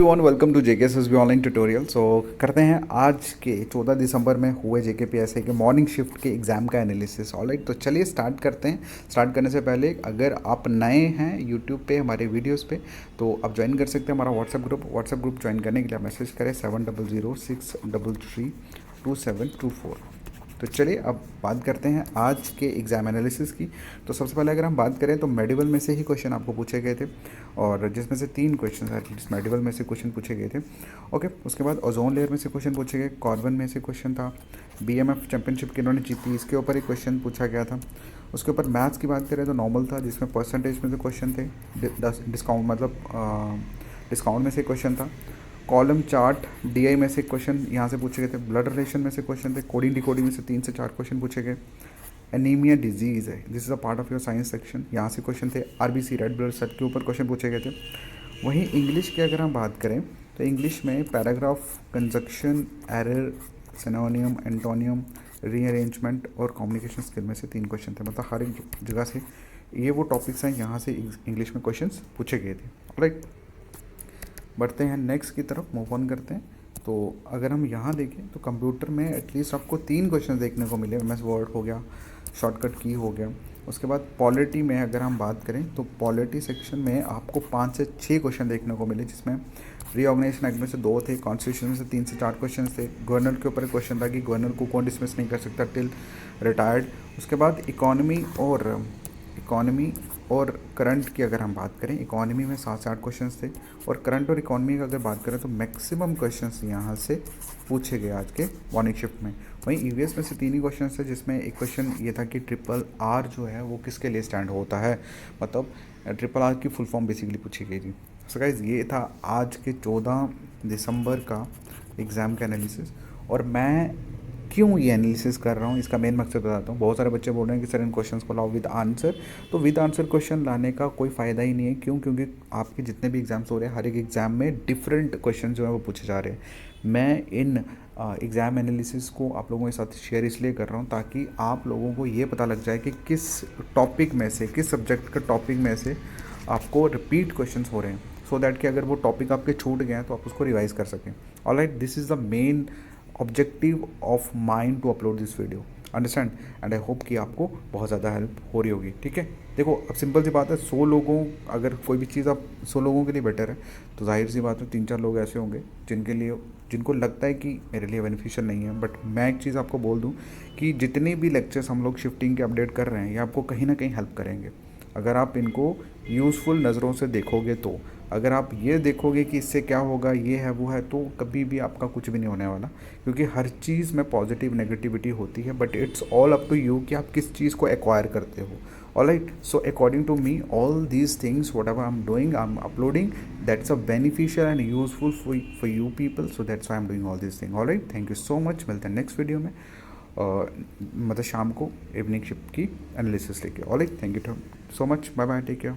Everyone welcome to JKSSB online tutorial. So करते हैं आज के 14 दिसंबर में हुए जेकेपीएससी के मॉर्निंग शिफ्ट के एग्ज़ाम का एनालिसिस। ऑलराइट, तो चलिए स्टार्ट करते हैं। स्टार्ट करने से पहले अगर आप नए हैं यूट्यूब पे हमारे वीडियोस पे तो आप ज्वाइन कर सकते हैं हमारा व्हाट्सएप ग्रुप ज्वाइन करने के लिए आप मैसेज करें 7006332724। तो चलिए अब बात करते हैं आज के एग्ज़ाम एनालिसिस की। तो सबसे पहले अगर हम बात करें तो मेडिवल में से ही क्वेश्चन आपको पूछे गए थे, और जिसमें से 3 क्वेश्चन एटलीस्ट मेडिवल में से क्वेश्चन पूछे गए थे। ओके, उसके बाद ओजोन लेयर में से क्वेश्चन पूछे गए, कॉर्बन में से क्वेश्चन था, बीएमएफ चैंपियनशिप किन्होंने जीती इसके ऊपर एक क्वेश्चन पूछा गया था। उसके ऊपर मैथ्स की बात करें तो नॉर्मल था, जिसमें परसेंटेज में से क्वेश्चन थे, डिस्काउंट मतलब डिस्काउंट में से क्वेश्चन था, कॉलम चार्ट डीआई में से क्वेश्चन यहाँ से पूछे गए थे, ब्लड रिलेशन में से क्वेश्चन थे, कोडिंग डिकोडिंग में से 3 से 4 क्वेश्चन पूछे गए, एनीमिया डिजीज़ है, this is a part of your science section, यहाँ से क्वेश्चन थे, आरबीसी रेड ब्लड सेल के ऊपर क्वेश्चन पूछे गए थे। वहीं इंग्लिश की अगर हम बात करें तो इंग्लिश में paragraph, conjunction, error, सिनोनियम, antonym, rearrangement और कम्युनिकेशन स्किल में से 3 क्वेश्चन थे। मतलब हर एक जगह से ये वो टॉपिक्स हैं यहाँ से इंग्लिश में क्वेश्चंस पूछे गए थे। राइट, बढ़ते हैं नेक्स्ट की तरफ, मूव ऑन करते हैं। तो अगर हम यहाँ देखें तो कंप्यूटर में एटलीस्ट आपको 3 क्वेश्चन देखने को मिले। एमएस वर्ड हो गया, शॉर्टकट की हो गया। उसके बाद पॉलिटी में अगर हम बात करें तो पॉलिटी सेक्शन में आपको 5 से 6 क्वेश्चन देखने को मिले, जिसमें रीऑर्गेनाइजेशन एक्ट में से 2 थे, कॉन्स्टिट्यूशन में से 3 से 4 क्वेश्चन थे, गवर्नर के ऊपर एक क्वेश्चन था कि गवर्नर को कौन डिसमिस नहीं कर सकता टिल रिटायर्ड। उसके बाद इकॉनमी और करंट की अगर हम बात करें, इकॉनमी में 7 से 8 क्वेश्चंस थे, और करंट और इकॉनमी का अगर बात करें तो मैक्सिमम क्वेश्चंस यहाँ से पूछे गए आज के मॉर्निंग शिफ्ट में। वहीं ईवीएस में से 3 ही क्वेश्चन थे, जिसमें एक क्वेश्चन ये था कि ट्रिपल आर जो है वो किसके लिए स्टैंड होता है, मतलब ट्रिपल आर की फुल फॉर्म बेसिकली पूछी गई थी। सो गाइस, ये था आज के 14 दिसंबर का एग्ज़ाम का एनालिसिस। और मैं क्यों ये एनालिसिस कर रहा हूँ इसका मेन मकसद बताता हूँ। बहुत सारे बच्चे बोल रहे हैं कि सर इन क्वेश्चंस को लाओ विद आंसर, तो विद आंसर क्वेश्चन लाने का कोई फ़ायदा ही नहीं है। क्यों? क्योंकि आपके जितने भी एग्ज़ाम्स हो रहे हैं हर एक एग्ज़ाम में डिफरेंट क्वेश्चन जो है वो पूछे जा रहे हैं। मैं इन एग्ज़ाम एनालिसिस को आप लोगों के साथ शेयर इसलिए कर रहा हूँ ताकि आप लोगों को ये पता लग जाए कि किस टॉपिक में से, किस सब्जेक्ट के टॉपिक में से आपको रिपीट क्वेश्चंस हो रहे हैं, सो दैट कि अगर वो टॉपिक आपके छूट गए हैं तो आप उसको रिवाइज कर सकें। Alright, this is the main objective of mind to upload this video, understand, and I hope कि आपको बहुत ज़्यादा हेल्प हो रही होगी। ठीक है, देखो अब सिंपल सी बात है, 100 लोगों, अगर कोई भी चीज़ आप 100 लोगों के लिए बेटर है तो जाहिर सी बात है 3-4 लोग ऐसे होंगे जिनको लगता है कि मेरे लिए बेनिफिशियल नहीं है। बट मैं एक चीज़ आपको बोल दूं कि जितने भी लेक्चर्स हम लोग शिफ्टिंग के अपडेट कर रहे हैं ये आपको कहीं ना कहीं हेल्प करेंगे अगर आप इनको यूज़फुल नज़रों से देखोगे। तो अगर आप ये देखोगे कि इससे क्या होगा, ये है वो है, तो कभी भी आपका कुछ भी नहीं होने वाला, क्योंकि हर चीज़ में पॉजिटिव नेगेटिविटी होती है। But it's all up to you कि आप किस चीज़ को एक्वायर करते हो। Alright, so according to me all these things whatever I am doing, I am uploading, that's a beneficial and useful for you people, so that's I am doing all this thing. Alright, thank you so much, मिलते हैं next video में, मतलब शाम को evening shift की analysis लेके। Alright, thank you so much, bye bye, take care.